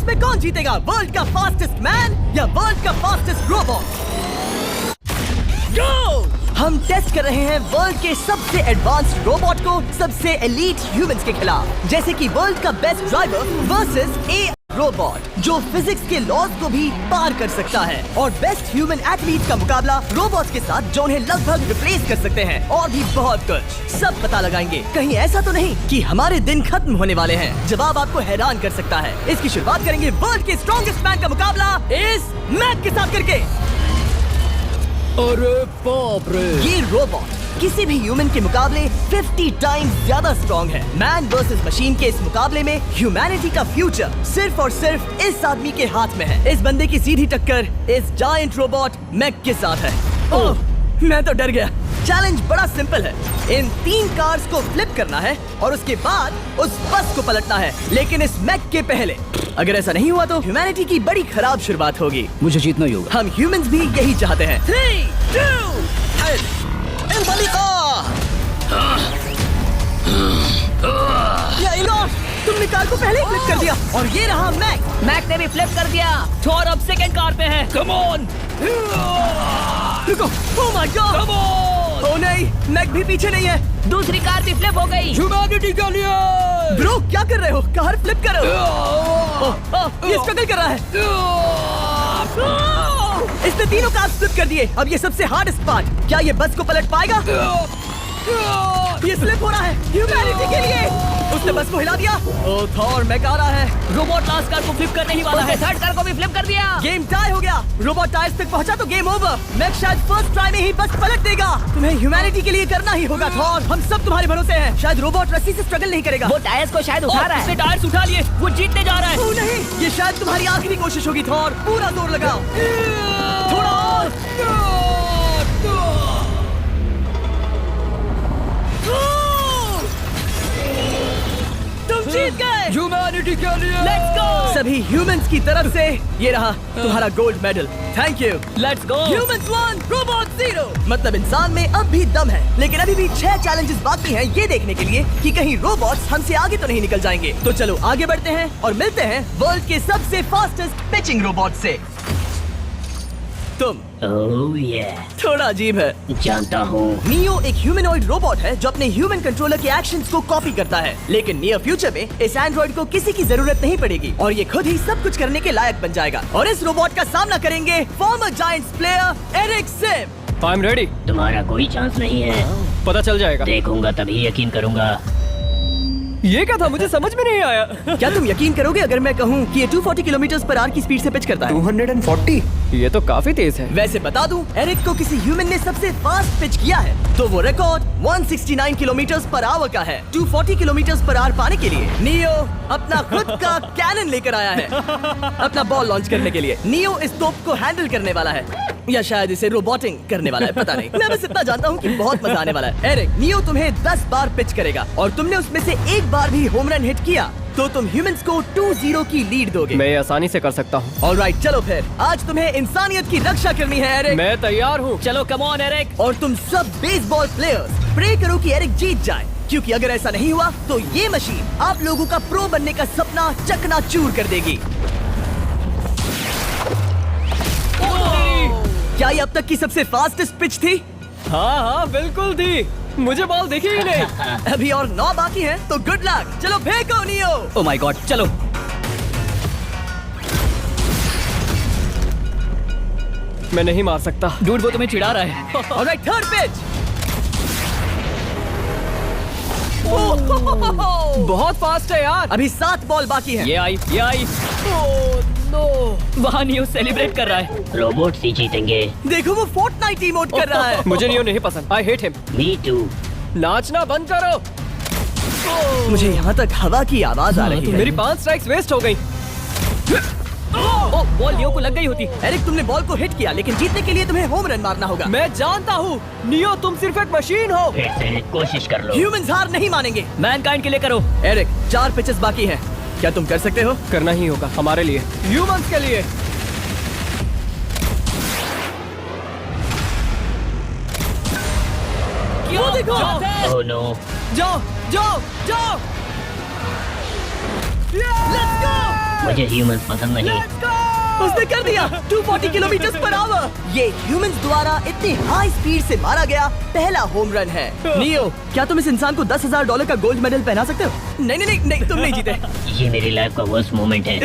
इसमें कौन जीतेगा, वर्ल्ड का फास्टेस्ट मैन या वर्ल्ड का फास्टेस्ट रोबोट? गो! हम टेस्ट कर रहे हैं वर्ल्ड के सबसे एडवांस्ड रोबोट को सबसे एलीट ह्यूमंस के खिलाफ, जैसे कि वर्ल्ड का best driver versus A robot जो फिजिक्स के लॉज को भी पार कर सकता है, और बेस्ट ह्यूमन एथलीट का मुकाबला रोबोट्स के साथ जो उन्हें लगभग रिप्लेस कर सकते हैं, और भी बहुत कुछ। सब पता लगाएंगे। कहीं ऐसा तो नहीं कि हमारे दिन खत्म होने वाले हैं। जवाब आपको हैरान कर सकता है। इसकी शुरुआत करेंगे वर्ल्ड के स्ट्रॉन्गेस्ट मैन का मुकाबला इस मैक के साथ करके। अरे बाप रे! ये रोबोट किसी भी ह्यूमन के मुकाबले 50 टाइम्स ज्यादा स्ट्रॉन्ग है। मैन वर्सेस मशीन के इस मुकाबले में ह्यूमैनिटी का फ्यूचर सिर्फ और सिर्फ इस आदमी के हाथ में है। इस बंदे की सीधी टक्कर इस जायंट रोबोट मैक के साथ है। ओह, मैं तो डर गया। चैलेंज बड़ा सिंपल है। इन 3 कार्स को फ्लिप करना है और उसके बाद उस बस को पलटना है, लेकिन इस मैक के पहले। अगर ऐसा नहीं हुआ तो ह्यूमैनिटी की बड़ी खराब शुरुआत होगी। मुझे जीतना ही होगा। हम ह्यूमंस भी यही चाहते हैं। 3, 2, तुमने कार को पहले ही फ्लिप कर दिया, और ये रहा मैक। मैक ने भी फ्लिप कर दिया। थॉर अब सेकंड कार पे है। Come on! रुको! Oh my god! Come on! Oh नहीं, मैक भी पीछे नहीं है। दूसरी कार भी फ्लिप हो गई। ह्यूमैनिटी के लिए! ब्रो, क्या कर रहे हो? कार फ्लिप करो। ये स्ट्रगल कर रहा है। इसने तीनों कार फ्लिप कर दिए। अब ये सबसे हार्डेस्ट पार्ट, क्या ये बस को पलट पाएगा? ये स्लिप हो रहा है ह्यूमैनिटी के लिए। उसने बस को हिला दिया। ओह थॉर, मैक आ रहा है। रोबोट लास्ट कार को फ्लिप करने ही वाला है। थर्ड कार को भी फ्लिप कर दिया। गेम टाई हो गया। रोबोट टायर्स तक पहुंचा तो गेम ओवर। मैक शायद फर्स्ट ट्राई में ही बस पलट देगा। तुम्हें ह्यूमैनिटी के लिए करना ही होगा थॉर। हम सब तुम्हारे भरोसे हैं। शायद रोबोट रस्सी से स्ट्रगल नहीं करेगा। वो टायर्स को शायद उठा रहा है। उसने टायर्स उठा लिए। वो जीतने जा रहा है। ओह नहीं, ये शायद तुम्हारी आखिरी कोशिश होगी थॉर। पूरा जोर लगाओ। थोड़ा और। तुम जीत गए। ह्यूमैनिटी के लिए! Let's go! सभी ह्यूमंस की तरफ से ये रहा तुम्हारा gold medal. Thank you. Let's go! Humans 1, robot 0। मतलब इंसान में अब भी दम है, लेकिन अभी भी 6 चैलेंजेस बाकी हैं ये देखने के लिए कि कहीं रोबोट्स हमसे आगे तो नहीं निकल जाएंगे। तो चलो आगे बढ़ते हैं और मिलते हैं वर्ल्ड के सबसे फास्टेस्ट पिचिंग रोबोट से। तुम ओह yeah. थोड़ा अजीब है, जानता हूँ। नियो एक ह्यूमनॉइड रोबोट है जो अपने ह्यूमन कंट्रोलर के एक्शंस को कॉपी करता है, लेकिन नियर फ्यूचर में इस एंड्रॉइड को किसी की जरूरत नहीं पड़ेगी और ये खुद ही सब कुछ करने के लायक बन जाएगा। और इस रोबोट का सामना करेंगे former Giants player Eric Sim. I am ready. तुम्हारा कोई चांस नहीं है। पता चल जाएगा। देखूंगा तभी यकीन करूंगा। ये क्या था? मुझे समझ में नहीं आया। क्या तुम यकीन करोगे अगर मैं कहूँ कि ये 240 किलोमीटर पर आवर की स्पीड से पिच करता है? 240? ये तो काफी तेज है। वैसे बता दूं, एरिक को किसी ह्यूमन ने सबसे फास्ट पिच किया है तो वो रिकॉर्ड 169 किलोमीटर पर आवर का है। 240 किलोमीटर पर आवर पाने के लिए नियो अपना खुद का कैनन लेकर आया है अपना बॉल लॉन्च करने के लिए। नियो इस तोप को हैंडल करने वाला है, या शायद इसे रोबोटिंग करने वाला है, पता नहीं। मैं बस इतना जानता हूँ कि बहुत मजा आने वाला है। एरिक, नियो तुम्हें 10 बार पिच करेगा और तुमने उसमें से एक बार भी होम रन हिट किया तो तुम ह्यूमंस को 2-0 की लीड दोगे। मैं ये आसानी से कर सकता हूँ। ऑलराइट, चलो फिर आज तुम्हें इंसानियत की रक्षा करनी है एरिक। मैं तैयार हूँ। चलो कम ऑन एरिक। और तुम सब बेसबॉल प्लेयर्स प्रे करो कि एरिक जीत जाए, क्योंकि अगर ऐसा नहीं हुआ तो ये मशीन आप लोगों का प्रो बनने का सपना चकनाचूर कर देगी। क्या ये अब तक की सबसे फास्टेस्ट पिच थी? हाँ हाँ बिल्कुल थी। मुझे बॉल दिखी ही नहीं। अभी और 9 बाकी हैं, तो गुड लक। चलो फेंको नियो। ओह माय गॉड, चलो। मैं नहीं मार सकता। डूड, वो तुम्हें चिढ़ा रहा है। Alright, third pitch. बहुत फास्ट है यार। अभी 7 बॉल बाकी हैं। ये आई। वहाँ नियो सेलिब्रेट कर रहा है। रोबोट ही जीतेंगे। देखो वो फोर्टनाइट इमोट कर रहा है। मुझे नियो नहीं पसंद। I hate him. Me too. नाचना बंद करो। मुझे यहाँ तक हवा की आवाज आ रही है। मेरी 5 स्ट्राइक्स वेस्ट हो गई। बॉल नियो को लग गई होती। एरिक, तुमने बॉल को हिट किया, लेकिन जीतने के लिए तुम्हें होम रन मारना होगा। मैं जानता हूँ नियो, तुम सिर्फ एक मशीन हो। फिर से कोशिश कर लो। ह्यूमंस हार नहीं मानेंगे। मैनकाइंड के लिए करो। एरिक, 4 पिचेस बाकी हैं, क्या तुम कर सकते हो? करना ही होगा हमारे लिए, ह्यूमंस के लिए। वो देखो। Oh no. जाओ जाओ जाओ। Let's go. मुझे ह्यूमंस पसंद नहीं। उसने कर दिया 240 किलोमीटर पर आवर। ये ह्यूमंस द्वारा इतनी हाई स्पीड से मारा गया पहला होम रन है। नियो, क्या तुम इस इंसान को $10,000 का गोल्ड मेडल पहना सकते हो? नहीं नहीं नहीं, नहीं तुम नहीं जीते। ये मेरी लाइफ का वर्स्ट मोमेंट है।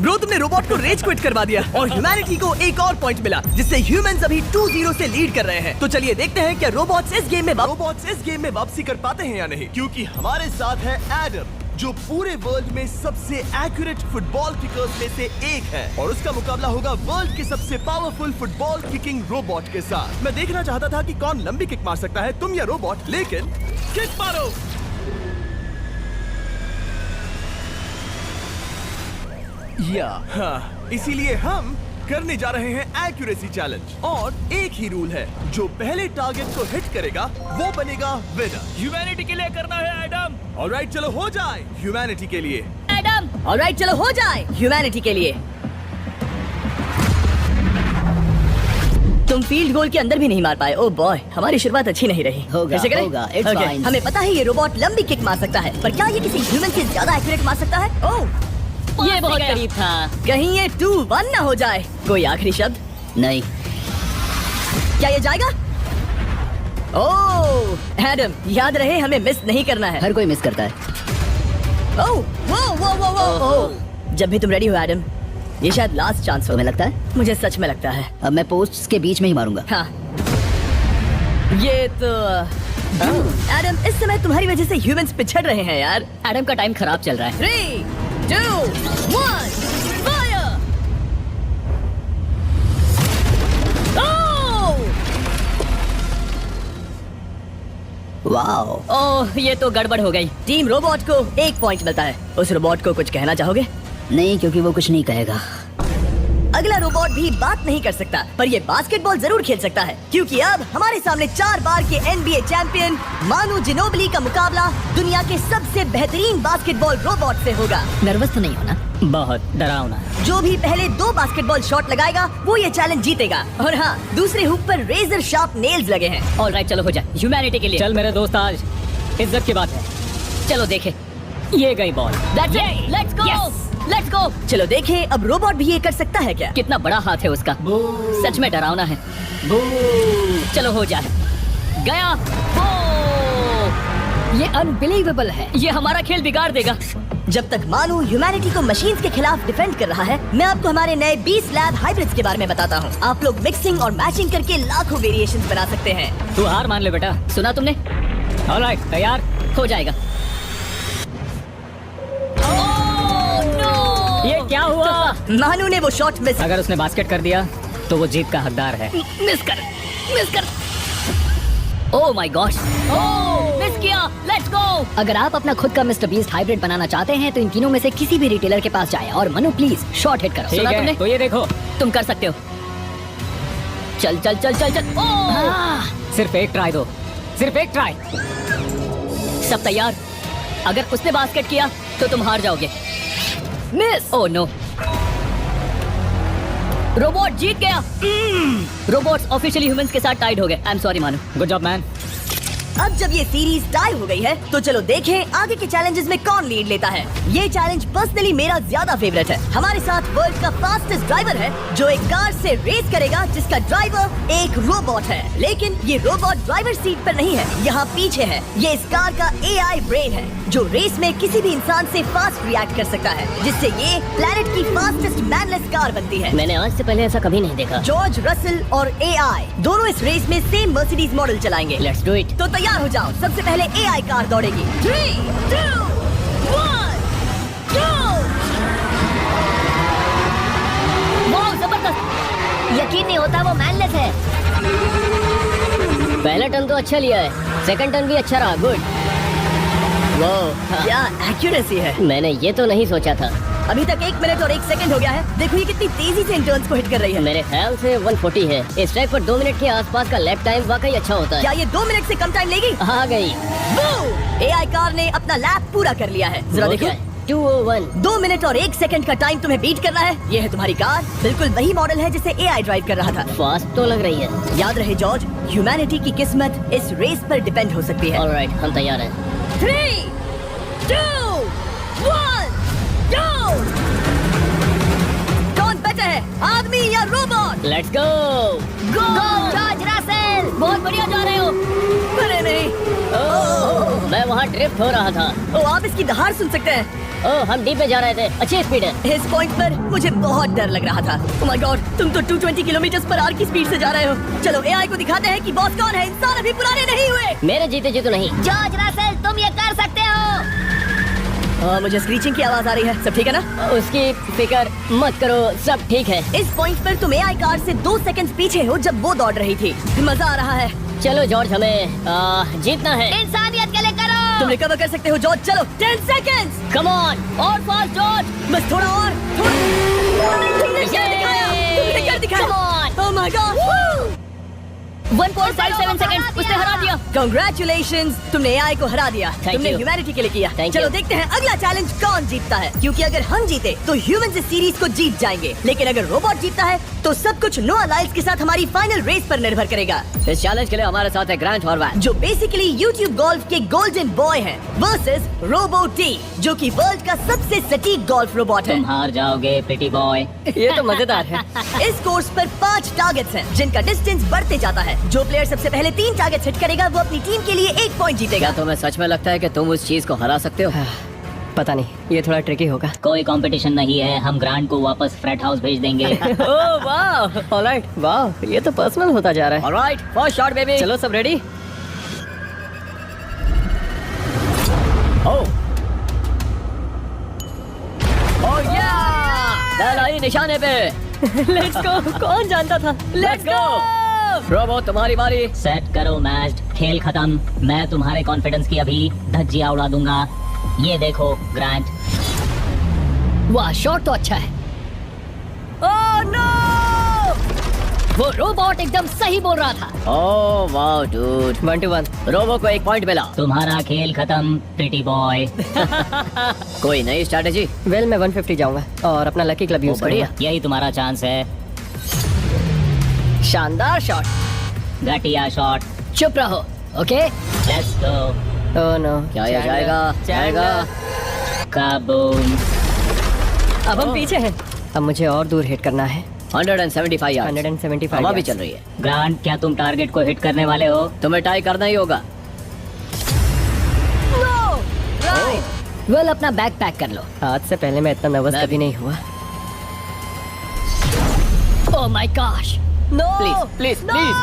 ब्रो, तुमने रोबोट को रेज क्विट करवा दिया और ह्यूमैनिटी को एक और पॉइंट मिला, जिससे ह्यूमंस अभी 2-0 से लीड कर रहे हैं। तो चलिए देखते हैं क्या रोबोट्स इस गेम में वापसी कर पाते हैं या नहीं, क्योंकि हमारे साथ है एडम, जो पूरे वर्ल्ड में सबसे एक्यूरेट फुटबॉल किकर्स में से एक है, और उसका मुकाबला होगा वर्ल्ड के सबसे पावरफुल फुटबॉल किकिंग रोबोट के साथ। मैं देखना चाहता था कि कौन लंबी किक मार सकता है, तुम या रोबोट, लेकिन किक मारो। हाँ, इसीलिए हम करने जा रहे हैं एक्यूरेसी चैलेंज, और एक ही रूल है, जो पहले टारगेट को हिट करेगा वो बनेगा विनर। ह्यूमैनिटी के लिए करना है एडम। ऑलराइट, चलो हो जाए ह्यूमैनिटी के लिए। एडम, ऑलराइट चलो हो जाए ह्यूमैनिटी के लिए। तुम फील्ड गोल के अंदर भी नहीं मार पाए। ओह बॉय, हमारी शुरुआत अच्छी नहीं रही। होगा, कैसे करें? होगा, it's Okay, fine. हमें पता है ये रोबोट लंबी किक मार सकता है, पर क्या ये किसी ह्यूमन से ज्यादा एक्यूरेट मार सकता है? ओह, ये बहुत करीब था। कहीं ये 2-1 ना हो जाए। कोई आखिरी शब्द? नहीं, क्या ये जाएगा? ओह एडम, याद रहे हमें मिस नहीं करना है। हर कोई मिस करता है। ओह वो वो वो ओह, जब भी तुम रेडी हो एडम, ये शायद लास्ट चांस हो। तुम्हें लगता है? मुझे सच में लगता है। अब मैं पोस्ट्स के बीच में ही मारूंगा। हाँ, ये तो एडम, इस समय तुम्हारी वजह से ह्यूमंस पिछड़ रहे हैं यार। एडम का टाइम खराब चल रहा है। 3, 2, 1, फायर! वाओ, ओह, ये तो गड़बड़ हो गई। टीम रोबोट को 1 पॉइंट मिलता है। उस रोबोट को कुछ कहना चाहोगे? नहीं, क्योंकि वो कुछ नहीं कहेगा। अगला रोबोट भी बात नहीं कर सकता, पर ये बास्केटबॉल जरूर खेल सकता है, क्योंकि अब हमारे सामने 4 बार के NBA चैंपियन मानू जिनोबली का मुकाबला दुनिया के सबसे बेहतरीन बास्केटबॉल रोबोट से होगा। नर्वस तो नहीं होना? बहुत डरावना। जो भी पहले 2 बास्केटबॉल शॉट लगाएगा वो ये चैलेंज जीतेगा। और हाँ, दूसरे हुक पर रेजर शार्प नेल्स लगे हैं। ऑलराइट, चलो हो जाए ह्यूमैनिटी के लिए। चल मेरे दोस्त, आज इज्जत की बात है। चलो देखे। ये गई ball. That's it! Let's go! Let's go! चलो देखें अब रोबोट भी ये कर सकता है क्या? कितना बड़ा हाथ है उसका। सच में डरावना है। चलो हो जाए। गया। ये अनबिलीवेबल है। ये हमारा खेल बिगाड़ देगा। जब तक मानू ह्यूमैनिटी को मशीन्स के खिलाफ डिफेंड कर रहा है, मैं आपको हमारे नए 20 लैब हाइब्रिड्स के बारे में बताता हूँ। आप लोग मिक्सिंग और मैचिंग करके लाखों वेरिएशंस बना सकते हैं। तू हार मान ले बेटा। सुना तुमने? ऑलराइट, तैयार? हो जाएगा। ये क्या हुआ? मानू ने वो शॉट मिस। अगर उसने बास्केट कर दिया तो वो जीत का हकदार है। मिस कर। ओह माय गॉश, मिस किया। Let's go. अगर आप अपना खुद का मिस्टर बीस्ट हाइब्रिड बनाना चाहते हैं तो इन तीनों में से किसी भी रिटेलर के पास जाएं और मनु प्लीज शॉट हिट करो। ठीक सुना है, तुमने? तो ये देखो। तुम कर सकते हो। चल। सिर्फ एक ट्राई दो, सिर्फ एक ट्राई। सब तैयार? अगर उसने बास्केट किया तो तुम हार जाओगे। मिस। ओह नो, रोबोट जीत गया। रोबोट्स ऑफिशियली ह्यूमंस के साथ टाइड हो गए। आई एम सॉरी मानू। Good job man. अब जब ये सीरीज टाई हो गई है, तो चलो देखें आगे के चैलेंजेस में कौन लीड लेता है। ये चैलेंज पर्सनली मेरा ज्यादा फेवरेट है। हमारे साथ वर्ल्ड का फास्टेस्ट ड्राइवर है, जो एक कार से रेस करेगा जिसका ड्राइवर एक रोबोट है। लेकिन ये रोबोट ड्राइवर सीट पर नहीं है, यहाँ पीछे है। ये इस कार का AI ब्रेन है, जो रेस में किसी भी इंसान से फास्ट रिएक्ट कर सकता है, जिससे ये प्लेनेट की फास्टेस्ट मैनलेस कार बनती है। मैंने आज से पहले ऐसा कभी नहीं देखा। जॉर्ज रसल और AI दोनों इस रेस में सेम मर्सिडीज मॉडल चलाएंगे। Let's do it. तो तैयार हो जाओ। सबसे पहले AI कार दौड़ेगी। 3, 2, 1, go! वाह, जबरदस्त। यकीन नहीं होता वो मैनलेस है। पहला टर्न तो अच्छा लिया है, सेकंड टर्न भी अच्छा रहा। गुड। वाह, क्या एक्यूरेसी है। मैंने ये तो नहीं सोचा था। अभी तक 1 मिनट और 1 सेकंड हो गया है। देखो ये कितनी तेजी से इन टर्न्स को हिट कर रही है। मेरे ख्याल से 140 है। इस ट्रैक पर 2 मिनट के आसपास का लैप टाइम वाकई अच्छा होता है। क्या ये 2 मिनट से कम टाइम लेगी? आ गई। AI कार ने अपना लैप पूरा कर लिया है। जरा देखो, 201। 2 मिनट और 1 सेकंड का टाइम तुम्हें बीट करना है। ये है तुम्हारी कार, बिल्कुल वही मॉडल है जिसे AI ड्राइव कर रहा था। फास्ट तो लग रही है। याद रहे जॉर्ज, ह्यूमैनिटी की किस्मत इस रेस पर डिपेंड हो सकती है। ऑलराइट, हम तैयार हैं। 3, 2, 1, go! Let's go go George Russell, बहुत बढ़िया जा रहे हो। अरे नहीं, मैं वहाँ ड्रिफ्ट हो रहा था। ओ आप इसकी दहाड़ सुन सकते हैं। हम डीप में जा रहे थे, अच्छी स्पीड है। इस पॉइंट पर मुझे बहुत डर लग रहा था। ओह माय गॉड, तुम तो 220 किलोमीटर पर आवर की स्पीड से जा रहे हो। चलो एआई को दिखाते हैं कि बॉस कौन है। इंसान अभी पुराने नहीं हुए। मेरे जीते जी तो नहीं। जॉर्ज रसेल, तुम ये कर सकते हो। मुझे स्क्रीचिंग की आवाज आ रही है। सब ठीक है ना? उसकी फिक्र मत करो, सब ठीक है। इस पॉइंट पर तुम एआई कार से 2 सेकंड पीछे हो जब वो दौड़ रही थी। मजा आ रहा है। चलो जॉर्ज, हमें जीतना है। इंसानियत के लिए करो। तुम रिकवर कर सकते हो जॉर्ज। चलो 10 सेकंड्स। कम ऑन, और फास्ट जॉर्ज। बस थोड़ा और। तुमने कर दिखाया। तुमने कर दिखाया। Come on. Oh my God. 1.57 second, उसने हरा दिया। Congratulations, तुमने एआई को हरा दिया। Thank तुमने you. ह्यूमैनिटी के लिए किया। Thank चलो you. देखते हैं अगला चैलेंज कौन जीतता है, क्योंकि अगर हम जीते तो ह्यूमंस इस सीरीज को जीत जाएंगे, लेकिन अगर रोबोट जीतता है तो सब कुछ नोआ लाइल्स के साथ हमारी फाइनल रेस पर निर्भर करेगा। इस चैलेंज के लिए हमारे साथ है ग्रांट हॉर्वैट, जो बेसिकली यूट्यूब गोल्फ के गोल्डन बॉय हैं, वर्सेस रोबो टी, जो कि वर्ल्ड का सबसे सटीक गोल्फ रोबोट है। तुम हार जाओगे प्रिटी बॉय। ये तो मजेदार है। इस कोर्स पर 5 टारगेट्स हैं, जिनका डिस्टेंस बढ़ते जाता है। जो प्लेयर सबसे पहले 3 टारगेट्स हिट करेगा वो अपनी टीम के लिए 1 पॉइंट जीतेगा। क्या तुम्हें सच में लगता है कि तुम उस चीज को हरा सकते हो? पता नहीं, ये थोड़ा ट्रिकी होगा। कोई कंपटीशन नहीं है, हम ग्रांट को वापस फ्रेट हाउस भेज देंगे। ओह वाह, ऑलराइट, वाह, ये तो पर्सनल होता जा रहा है। Alright, first shot baby. चलो सब रेडी? ओह ओह या, बैल आई निशाने पे। Let's go. कौन जानता था? Let's go. रोबो, तुम्हारी बारी। सेट करो मैच, खेल खत्म। मैं तुम्हारे कॉन्फिडेंस की अभी धज्जियां उड़ा दूंगा। ये देखो ग्रांट। वाह, शॉट तो अच्छा है। Oh no! वो रोबोट एकदम सही बोल रहा था। ओह वाह डूड, 1-1। रोबो को 1 पॉइंट मिला। तुम्हारा खेल खत्म प्रिटी बॉय। कोई नई स्ट्रैटेजी? वेल, मैं 150 जाऊंगा और अपना लकी क्लब यूज बढ़िया, करूंगा। यही तुम्हारा चांस है। शानदार शॉट। घटिया शॉट। चुप रहो, okay? Let's go. Oh no, क्या ये जाएगा? जाएगा। काबूम। अब हम पीछे हैं। अब मुझे और दूर हिट करना है। 175 यार्ड्स। 175 हवा भी चल रही है। ग्रांट, क्या तुम टारगेट को हिट करने वाले हो? तुम्हें टाई करना ही होगा। वेल, अपना बैग पैक कर लो। आज से पहले मैं इतना नर्वस कभी नहीं हुआ। Oh my gosh, no please please please.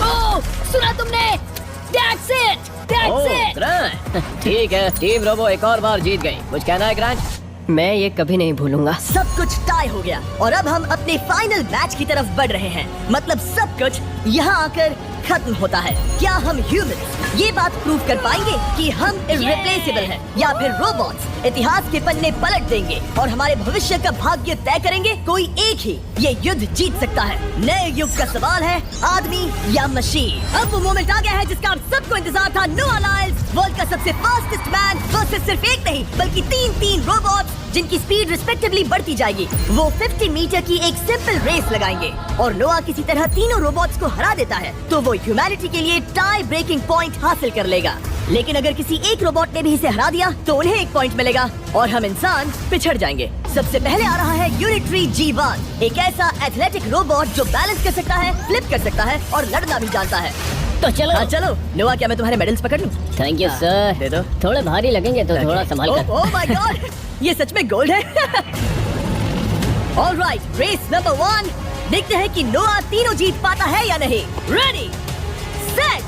Oh, सुना तुमने? That's it! That's it! Grant, ठीक है, टीम रोबो एक और बार जीत गई। कुछ कहना है ग्रांट? मैं ये कभी नहीं भूलूंगा। सब कुछ टाई हो गया और अब हम अपने फाइनल मैच की तरफ बढ़ रहे हैं। मतलब सब कुछ यहाँ आकर खत्म होता है। क्या हम ह्यूमंस ये बात प्रूव कर पाएंगे कि हम इररिप्लेसेबल हैं, या फिर रोबोट्स इतिहास के पन्ने पलट देंगे और हमारे भविष्य का भाग्य तय करेंगे? कोई एक ही ये युद्ध जीत सकता है। नए युग का सवाल है, आदमी या मशीन। अब वो मोमेंट आ गया है जिसका आप सबको इंतजार था। नोआ लाइल्स, वर्ल्ड का सबसे फास्टेस्ट मैन वर्सेस सिर्फ एक नहीं बल्कि 3 रोबोट्स, जिनकी स्पीड रिस्पेक्टिवली बढ़ती जाएगी। वो 50 मीटर की एक सिंपल रेस लगाएंगे और नोआ किसी तरह तीनों रोबोट्स को हरा देता है तो वो ह्यूमैनिटी के लिए टाई ब्रेकिंग पॉइंट हासिल कर लेगा। लेकिन अगर किसी एक रोबोट ने भी इसे हरा दिया तो उन्हें 1 पॉइंट मिलेगा और हम इंसान पिछड़ जाएंगे। सबसे पहले आ रहा है यूनिट्री G1, एक ऐसा एथलेटिक रोबोट जो बैलेंस कर सकता है, फ्लिप कर सकता है और लड़ना भी जानता है। तो चलो। हाँ चलो। नोआ, क्या मैं तुम्हारे मेडल्स पकड़ लूं? Thank you sir. दे दो। थोड़े भारी लगेंगे तो थोड़ा संभाल कर। ओह माय गॉड, ये सच में गोल्ड है। ऑलराइट, रेस नंबर 1, देखते हैं कि नोआ तीनों जीत पाता है या नहीं। रेडी, सेट,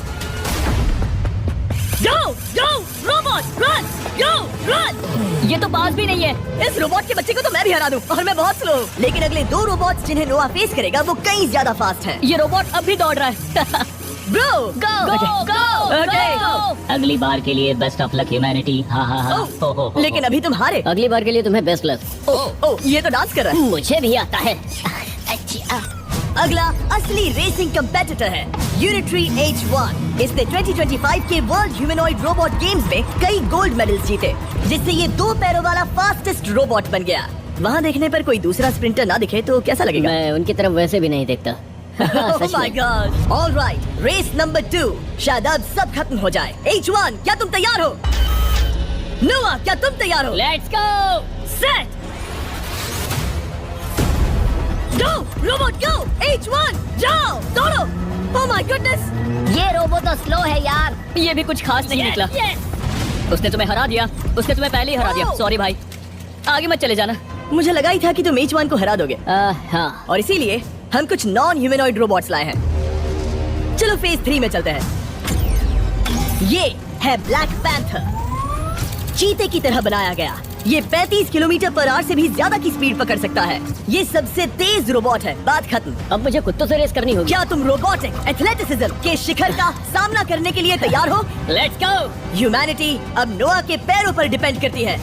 गो गो रोबोट, रन गो रन। ये तो पास भी नहीं है। इस रोबोट के बच्चे को तो मैं भी हरा दूं और मैं बहुत स्लो। लेकिन अगले 2 रोबोट्स जिन्हें नोआ फेस करेगा वो कहीं ज्यादा फास्ट हैं। ये रोबोट अब भी दौड़ रहा है। ब्रो, गो गो Okay. अगली बार के लिए बेस्ट ऑफ लक ह्यूमैनिटी। हाँ हाँ हाँ। ओह, लेकिन अभी तुम हारे। अगली बार के लिए तुम्हें बेस्ट लक। ओह, ये तो डांस कर रहा है। मुझे भी आता है। अगला असली रेसिंग कंपेटिटर है यूनिट्री H1। इसने 2025 के वर्ल्ड ह्यूमनॉइड रोबोट गेम्स में कई गोल्ड मेडल्स जीते, जिससे ये 2 पैरों वाला फास्टेस्ट रोबोट बन गया। वहाँ देखने पर कोई दूसरा स्प्रिंटर ना दिखे तो कैसा लगेगा? मैं उनकी तरफ वैसे भी नहीं देखता। Oh my God! All right, race number 2, शायद अब सब खत्म हो जाए। H1, क्या तुम तैयार हो? नोआ, क्या तुम तैयार हो? Let's go. Set, Go, robot, go! H1, जाओ, दौड़ो! Oh my goodness! ये रोबो तो स्लो है यार। ये भी कुछ खास नहीं निकला। उसने तुम्हें हरा दिया, उसने तुम्हें पहले ही हरा दिया। सॉरी भाई, आगे मत चले जाना। मुझे लगा ही था कि तुम H1 को हरा दोगे, हाँ। और इसीलिए हम कुछ नॉन ह्यूमनॉइड रोबोट्स लाए हैं। चलो फेज 3 में चलते हैं। ये है ब्लैक पैंथर, चीते की तरह बनाया गया। ये 35 किलोमीटर पर आवर से भी ज्यादा की स्पीड पकड़ सकता है। ये सबसे तेज रोबोट है। बात खत्म। अब मुझे कुत्तों से रेस करनी होगी। क्या तुम रोबोटिक एथलेटिसिज्म के शिखर का सामना करने के लिए तैयार हो? Let's go. ह्यूमैनिटी अब नोआ के पैरों पर डिपेंड करती है।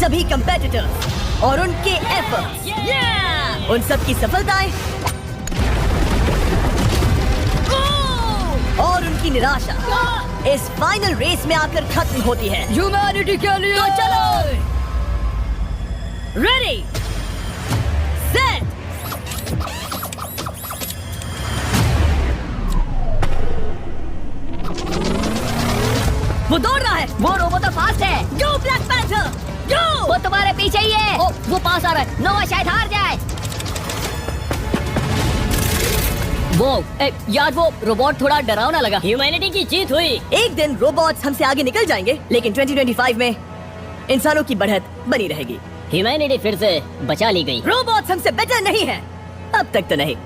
सभी कंपेटिटर्स और उनके एफर्ट्स, उन सब की सफलताएं और उनकी निराशा इस फाइनल रेस में आकर खत्म होती है। ह्यूमैनिटी के लिए तो चलो, रेडी, सेट, वो दौड़ रहा है। वो रोबो तो फास्ट है। गो ब्लैक पैंथर, गो! वो तुम्हारे पीछे ही है। ओ, वो पास आ रहा है। नोआ शायद हार जाए। यार वो रोबोट थोड़ा डरावना लगा। ह्यूमैनिटी की जीत हुई। एक दिन रोबोट्स हमसे आगे निकल जाएंगे, लेकिन 2025 में इंसानों की बढ़त बनी रहेगी। ह्यूमैनिटी फिर से बचा ली गई। रोबोट्स हमसे बेटर नहीं है, अब तक तो नहीं।